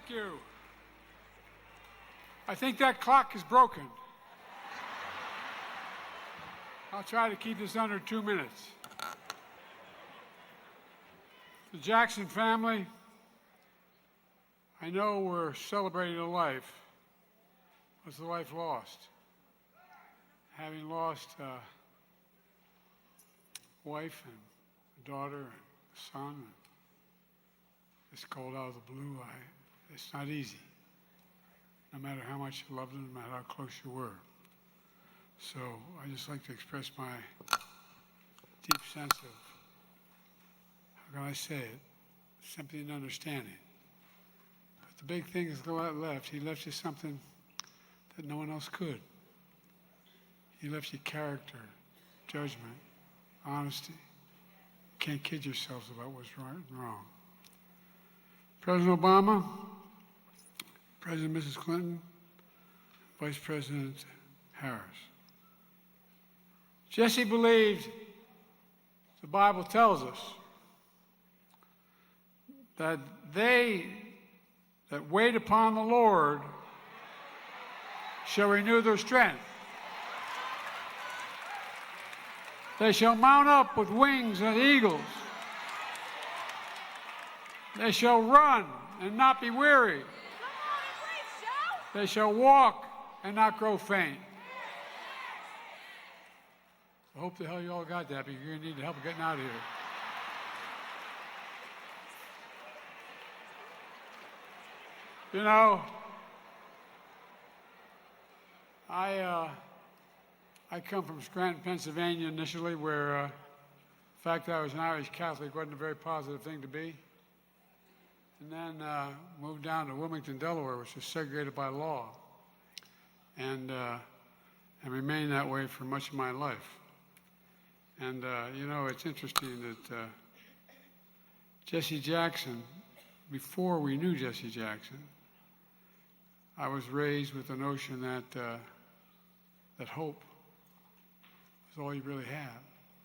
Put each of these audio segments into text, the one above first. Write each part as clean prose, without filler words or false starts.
Thank you. I think that clock is broken. I'll try to keep this under 2 minutes. The Jackson family, I know we're celebrating a life. Was the life lost? Having lost a wife and a daughter and a son, it's cold out of the blue. It's not easy, no matter how much you loved them, no matter how close you were. So I just like to express my deep sense of, how can I say it, sympathy and understanding. But the big thing is he left you something that no one else could. He left you character, judgment, honesty. You can't kid yourselves about what's right and wrong. President Obama, President Mrs. Clinton, Vice President Harris. Jesse believed, the Bible tells us, that they that wait upon the Lord shall renew their strength. They shall mount up with wings as eagles. They shall run and not be weary. They shall walk and not grow faint. I hope the hell you all got that, because you're going to need help getting out of here. You know, I come from Scranton, Pennsylvania initially, where the fact that I was an Irish Catholic wasn't a very positive thing to be. And then moved down to Wilmington, Delaware, which was segregated by law, and remained that way for much of my life. And, you know, it's interesting that Jesse Jackson, before we knew Jesse Jackson, I was raised with the notion that hope is all you really have.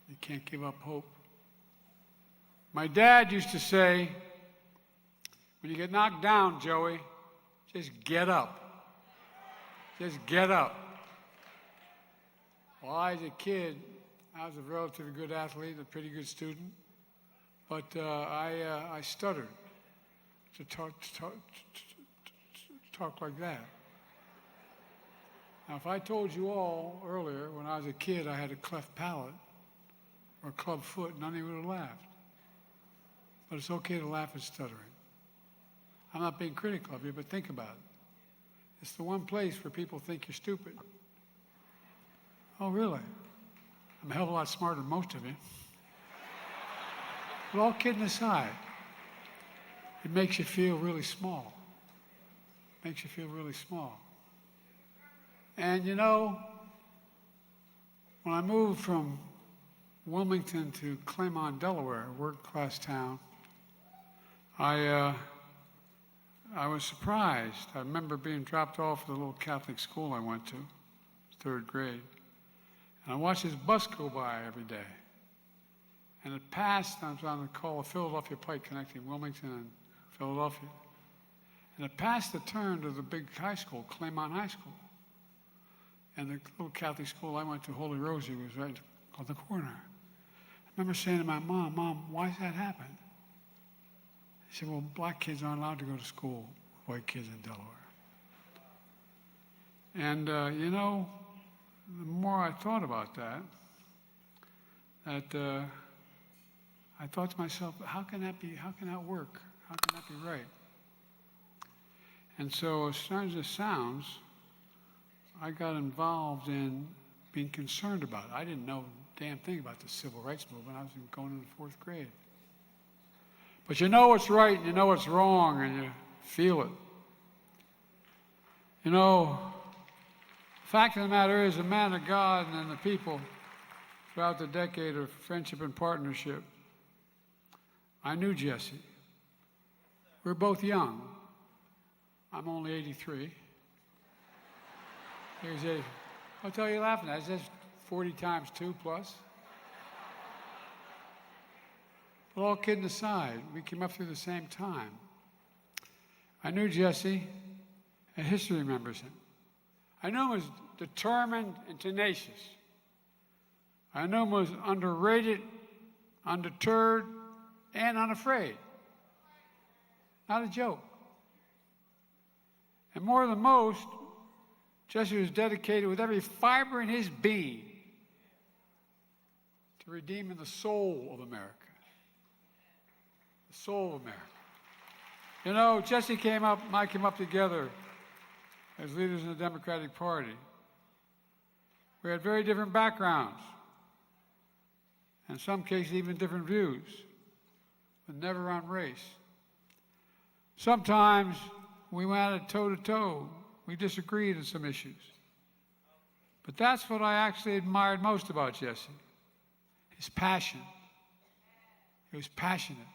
You can't give up hope. My dad used to say, when you get knocked down, Joey, just get up. Just get up. Well, I was a kid. I was a relatively good athlete, a pretty good student, but I stuttered to talk like that. Now, if I told you all earlier, when I was a kid, I had a cleft palate or a club foot, none of you would have laughed. But it's okay to laugh at stuttering. I'm not being critical of you, but think about it. It's the one place where people think you're stupid. Oh, really? I'm a hell of a lot smarter than most of you. But all kidding aside, it makes you feel really small. Makes you feel really small. And you know, when I moved from Wilmington to Claymont, Delaware, a working-class town, I was surprised. I remember being dropped off at the little Catholic school I went to, 3rd grade. And I watched this bus go by every day. And it passed, I was on the call of Philadelphia Pike connecting Wilmington and Philadelphia. And it passed the turn to the big high school, Claymont High School. And the little Catholic school I went to, Holy Rosie, was right on the corner. I remember saying to my mom, "Mom, why does that happen?" She said, "Well, black kids aren't allowed to go to school with white kids in Delaware." And, you know, the more I thought about that, I thought to myself, how can that be? How can that work? How can that be right? And so, as strange as it sounds, I got involved in being concerned about it. I didn't know a damn thing about the civil rights movement. I was going into 4th grade. But you know what's right, and you know what's wrong, and you feel it. You know, the fact of the matter is, the man of God and then the people throughout the decade of friendship and partnership, I knew Jesse. We were both young. I'm only 83. Here's 80. I'll tell you, you're laughing at. That's 40 times 2 plus. But all kidding aside, we came up through the same time. I knew Jesse, and history remembers him. I knew him as determined and tenacious. I knew him as underrated, undeterred, and unafraid. Not a joke. And more than most, Jesse was dedicated with every fiber in his being to redeeming the soul of America. The soul of America. You know, Jesse came up, and I came up together as leaders in the Democratic Party. We had very different backgrounds, in some cases even different views, but never on race. Sometimes we went at toe-to-toe. We disagreed on some issues. But that's what I actually admired most about Jesse, his passion. He was passionate.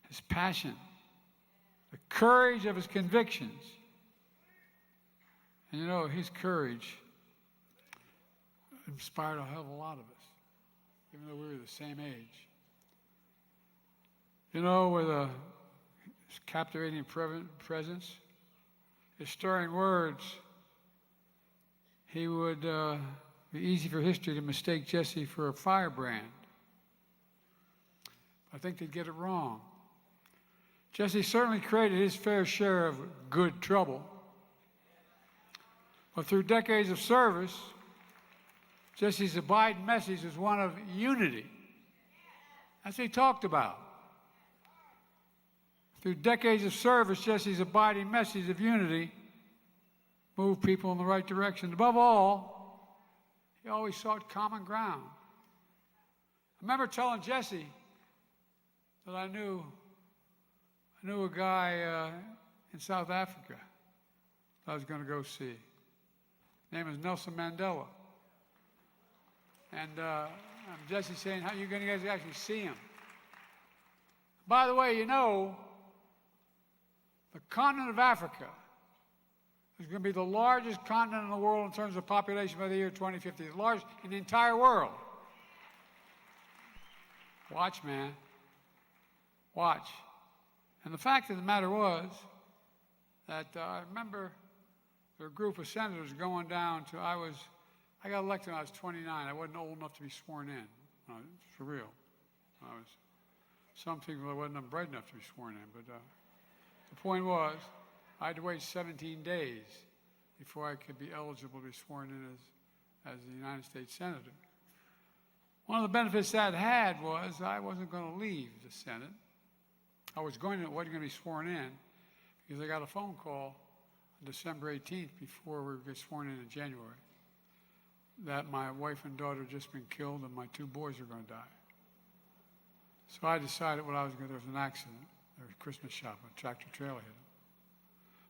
His passion, the courage of his convictions. And you know, his courage inspired a hell of a lot of us, even though we were the same age. You know, with his captivating presence, his stirring words, he would be easy for history to mistake Jesse for a firebrand. I think they'd get it wrong. Jesse certainly created his fair share of good trouble. But through decades of service, Jesse's abiding message was one of unity. That's what he talked about. Through decades of service, Jesse's abiding message of unity moved people in the right direction. Above all, he always sought common ground. I remember telling Jesse that I knew a guy in South Africa that I was going to go see. His name is Nelson Mandela. And Jesse saying, how are you going to guys actually see him? By the way, you know, the continent of Africa is going to be the largest continent in the world in terms of population by the year 2050, the largest in the entire world. Watch, man. Watch. And the fact of the matter was that I remember there were a group of senators going down to, I got elected when I was 29. I wasn't old enough to be sworn in. For real. Some people I wasn't bright enough to be sworn in. But the point was, I had to wait 17 days before I could be eligible to be sworn in as a United States Senator. One of the benefits that had was I wasn't going to leave the Senate. I wasn't going to be sworn in because I got a phone call on December 18th before we would get sworn in January that my wife and daughter had just been killed and my 2 boys were going to die. So I decided what I was going to do. There was an accident. There was a Christmas shop, a tractor trailer hit them.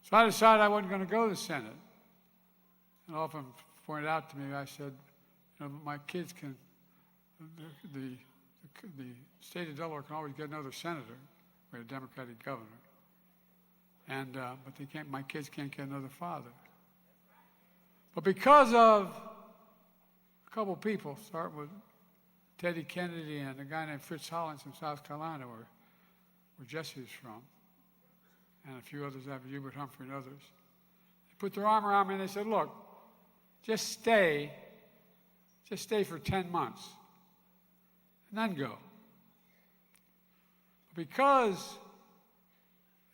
So I decided I wasn't going to go to the Senate. And often pointed out to me, I said, you know, my kids can, the state of Delaware can always get another senator. We had a Democratic governor. And, but they can't, my kids can't get another father. But because of a couple people, starting with Teddy Kennedy and a guy named Fritz Hollins from South Carolina, where Jesse is from, and a few others, Hubert Humphrey and others, they put their arm around me and they said, look, just stay for 10 months, and then go. Because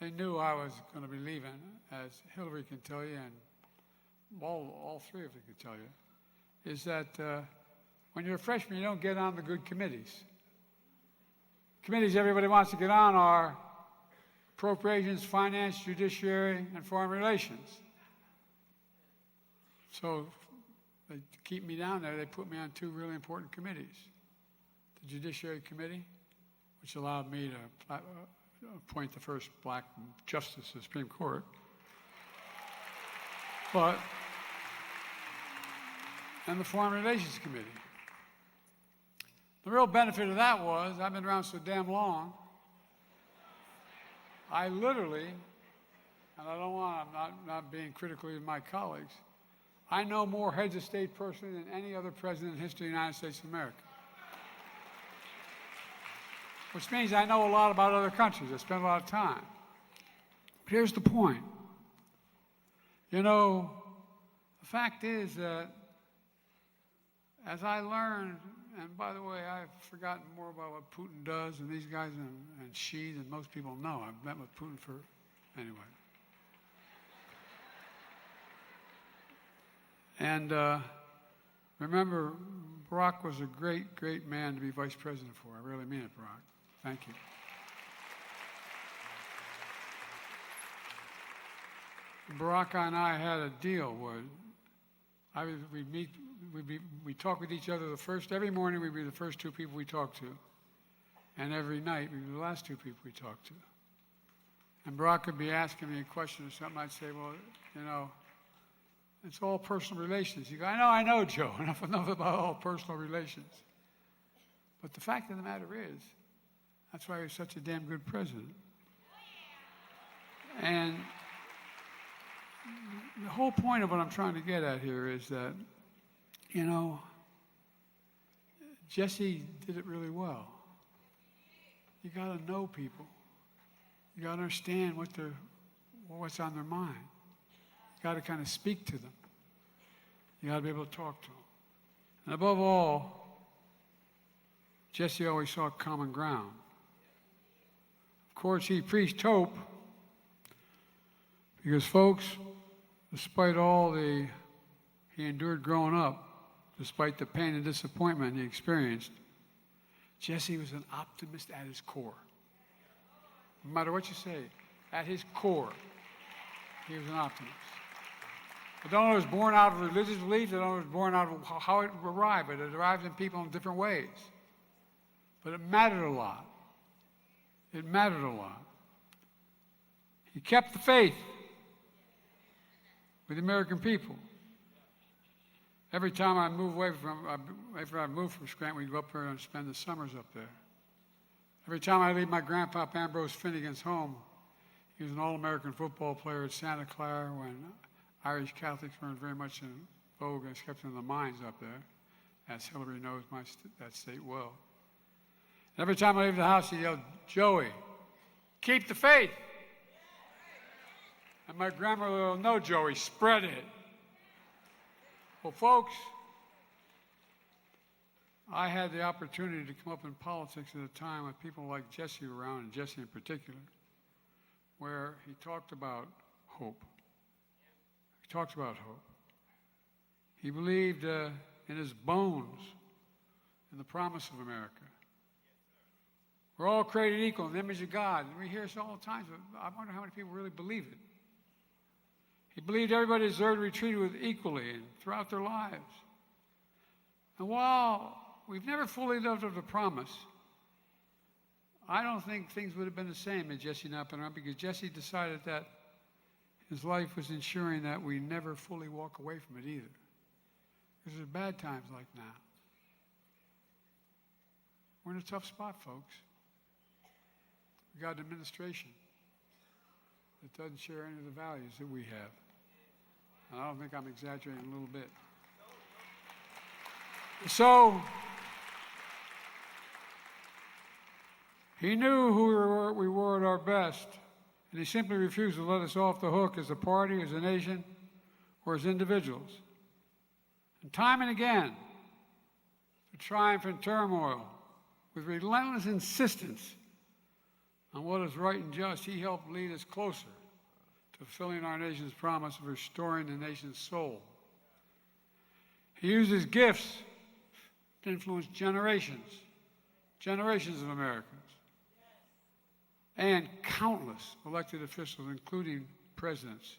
they knew I was going to be leaving, as Hillary can tell you, and all 3 of them can tell you, is that when you're a freshman, you don't get on the good committees. Committees everybody wants to get on are Appropriations, Finance, Judiciary, and Foreign Relations. So to keep me down there, they put me on 2 really important committees. The Judiciary Committee, which allowed me to appoint the first black justice to the Supreme Court. And the Foreign Relations Committee. The real benefit of that was, I've been around so damn long, I literally, and I'm not being critical of my colleagues, I know more heads of state personally than any other president in the history of the United States of America. Which means I know a lot about other countries. I spend a lot of time. But here's the point. You know, the fact is that as I learned, and by the way, I've forgotten more about what Putin does and these guys and Xi than most people know. I've met with Putin for, anyway. And remember, Barack was a great, great man to be vice president for. I really mean it, Barack. Thank you. Barack and I had a deal where we'd talk with each other every morning we'd be the first two people we talked to. And every night we'd be the last two people we talked to. And Barack would be asking me a question or something. I'd say, well, you know, it's all personal relations. He'd go, I know, Joe. Enough about all personal relations. But the fact of the matter is, that's why he was such a damn good president. And the whole point of what I'm trying to get at here is that, you know, Jesse did it really well. You got to know people. You got to understand what's on their mind. You got to kind of speak to them. You got to be able to talk to them. And above all, Jesse always saw common ground. Of course, he preached hope because, folks, despite all he endured growing up, despite the pain and disappointment he experienced, Jesse was an optimist at his core. No matter what you say, at his core, he was an optimist. I don't know if it was born out of religious beliefs. I don't know if it was born out of how it arrived, but it arrives in people in different ways. But it mattered a lot. It mattered a lot. He kept the faith with the American people. Every time I moved from Scranton, we'd go up there and spend the summers up there. Every time I leave my grandpa Ambrose Finnegan's home, he was an All-American football player at Santa Clara when Irish Catholics weren't very much in vogue and kept in the mines up there, as Hillary knows that state well. And every time I leave the house, he yelled, Joey, keep the faith. And my grandmother will no, Joey, spread it. Well, folks, I had the opportunity to come up in politics at a time with people like Jesse around, and Jesse in particular, where he talked about hope. He talked about hope. He believed in his bones in the promise of America. We're all created equal in the image of God. And we hear this all the time, but I wonder how many people really believe it. He believed everybody deserved to be treated with equally and throughout their lives. And while we've never fully lived up to the promise, I don't think things would have been the same had Jesse not been around, because Jesse decided that his life was ensuring that we never fully walk away from it either. Because there's bad times like now. We're in a tough spot, folks. We got an administration that doesn't share any of the values that we have. And I don't think I'm exaggerating a little bit. So, he knew who we were at our best, and he simply refused to let us off the hook as a party, as a nation, or as individuals. And time and again, through triumph and turmoil, with relentless insistence on what is right and just, he helped lead us closer to fulfilling our nation's promise of restoring the nation's soul. He used his gifts to influence generations of Americans, and countless elected officials, including presidents,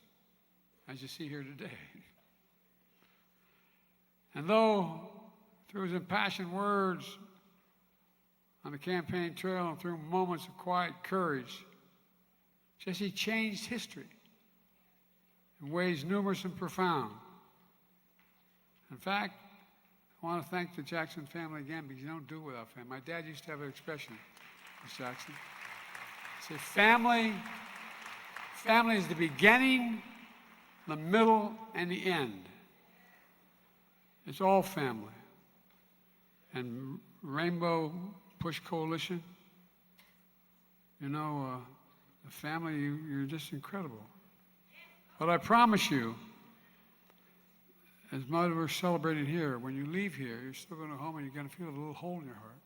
as you see here today. And though through his impassioned words on the campaign trail and through moments of quiet courage, Jesse changed history in ways numerous and profound. In fact, I want to thank the Jackson family again, because you don't do it without family. My dad used to have an expression, Miss Jackson. Say, family is the beginning, the middle, and the end. It's all family. And Rainbow Push Coalition, you know, The family, you're just incredible. But I promise you, as much as we're celebrating here, when you leave here, you're still going to go home and you're going to feel a little hole in your heart.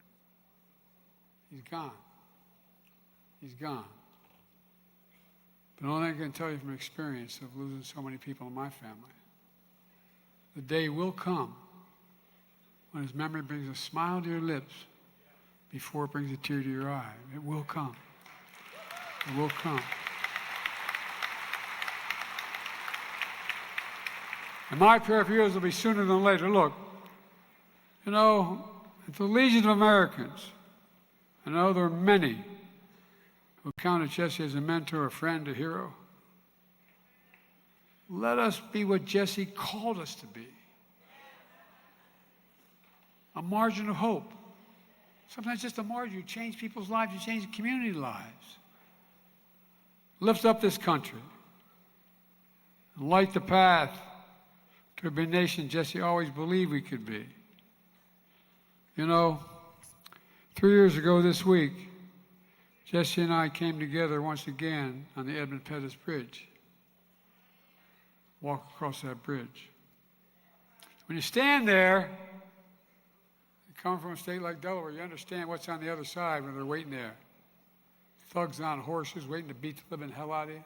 He's gone. He's gone. But only I can tell you from experience of losing so many people in my family, the day will come when his memory brings a smile to your lips before it brings a tear to your eye. It will come. It will come. And my prayer for you is it'll be sooner than later. Look, you know, at the Legion of Americans, I know there are many who counted Jesse as a mentor, a friend, a hero. Let us be what Jesse called us to be. A margin of hope. Sometimes just a margin. You change people's lives. You change community lives. Lift up this country. And light the path to be a nation Jesse always believed we could be. You know, 3 years ago this week, Jesse and I came together once again on the Edmund Pettus Bridge. Walk across that bridge. When you stand there, you come from a state like Delaware, you understand what's on the other side when they're waiting there. Thugs on horses waiting to beat the living hell out of you.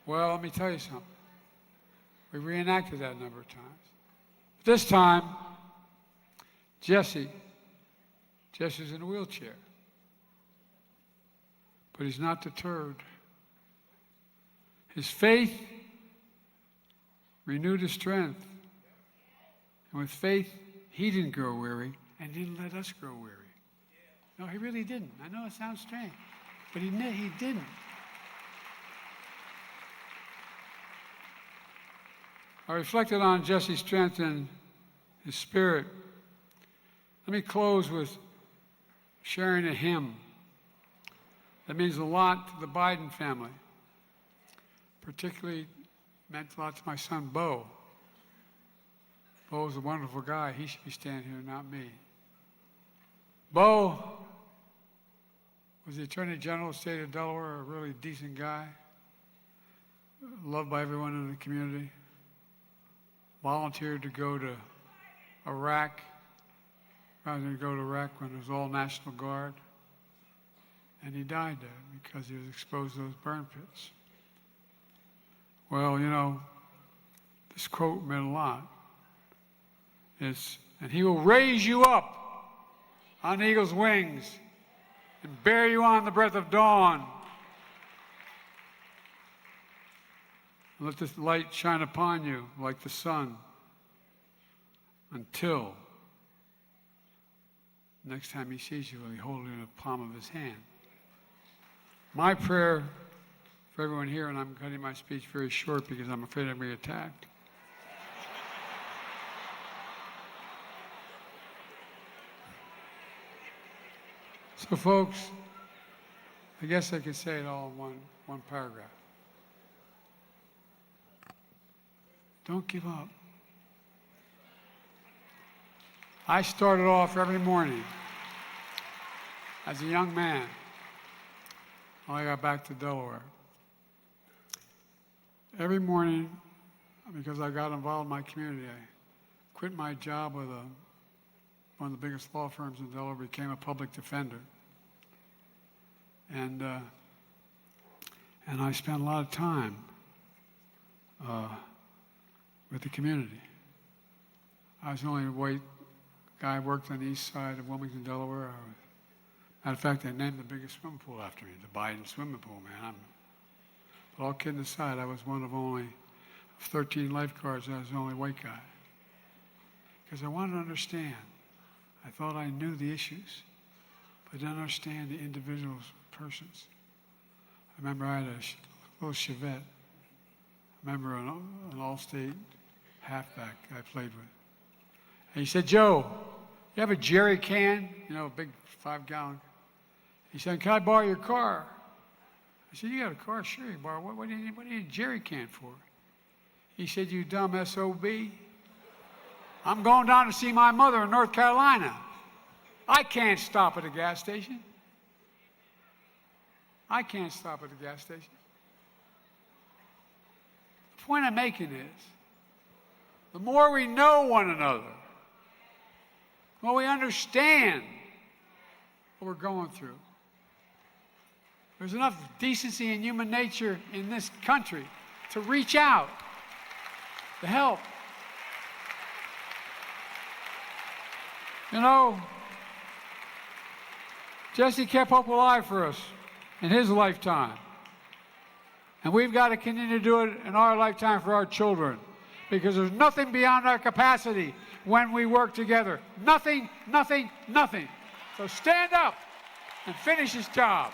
Well, let me tell you something. We reenacted that a number of times. This time, Jesse's in a wheelchair. But he's not deterred. His faith renewed his strength. And with faith, he didn't grow weary and didn't let us grow weary. No, he really didn't. I know it sounds strange, but he didn't. I reflected on Jesse's strength and his spirit. Let me close with sharing a hymn that means a lot to the Biden family. Particularly meant a lot to my son, Bo. Bo's a wonderful guy. He should be standing here, not me. Bo was the Attorney General of the state of Delaware, a really decent guy, loved by everyone in the community. Volunteered to go to Iraq, rather than go to Iraq when it was all National Guard. And he died there because he was exposed to those burn pits. Well, you know, this quote meant a lot. It's, and he will raise you up on eagle's wings and bear you on the breath of dawn. And let this light shine upon you like the sun until next time he sees you, he'll hold you in the palm of his hand. My prayer for everyone here, and I'm cutting my speech very short because I'm afraid I'm going to be attacked. So, folks, I guess I could say it all in one paragraph. Don't give up. I started off every morning as a young man when I got back to Delaware. Every morning, because I got involved in my community, I quit my job with one of the biggest law firms in Delaware, became a public defender. And I spent a lot of time with the community. I was the only white guy who worked on the east side of Wilmington, Delaware. Matter of fact, they named the biggest swimming pool after me, the Biden swimming pool, man. But all kidding aside, I was one of only 13 lifeguards. I was the only white guy. Because I wanted to understand. I thought I knew the issues, but I didn't understand the individuals, persons. I remember I had a little Chevette. I remember an all-state halfback I played with. And he said, "Joe, you have a jerry can? You know, a big 5-gallon. He said, "Can I borrow your car?" I said, "You got a car? Sure, you borrow. What do you need a jerry can for?" He said, "You dumb SOB. I'm going down to see my mother in North Carolina. I can't stop at a gas station." I can't stop at the gas station. The point I'm making is, the more we know one another, the more we understand what we're going through. There's enough decency and human nature in this country to reach out, to help. You know, Jesse kept hope alive for us in his lifetime. And we've got to continue to do it in our lifetime for our children, because there's nothing beyond our capacity when we work together. Nothing, nothing, nothing. So stand up and finish this job.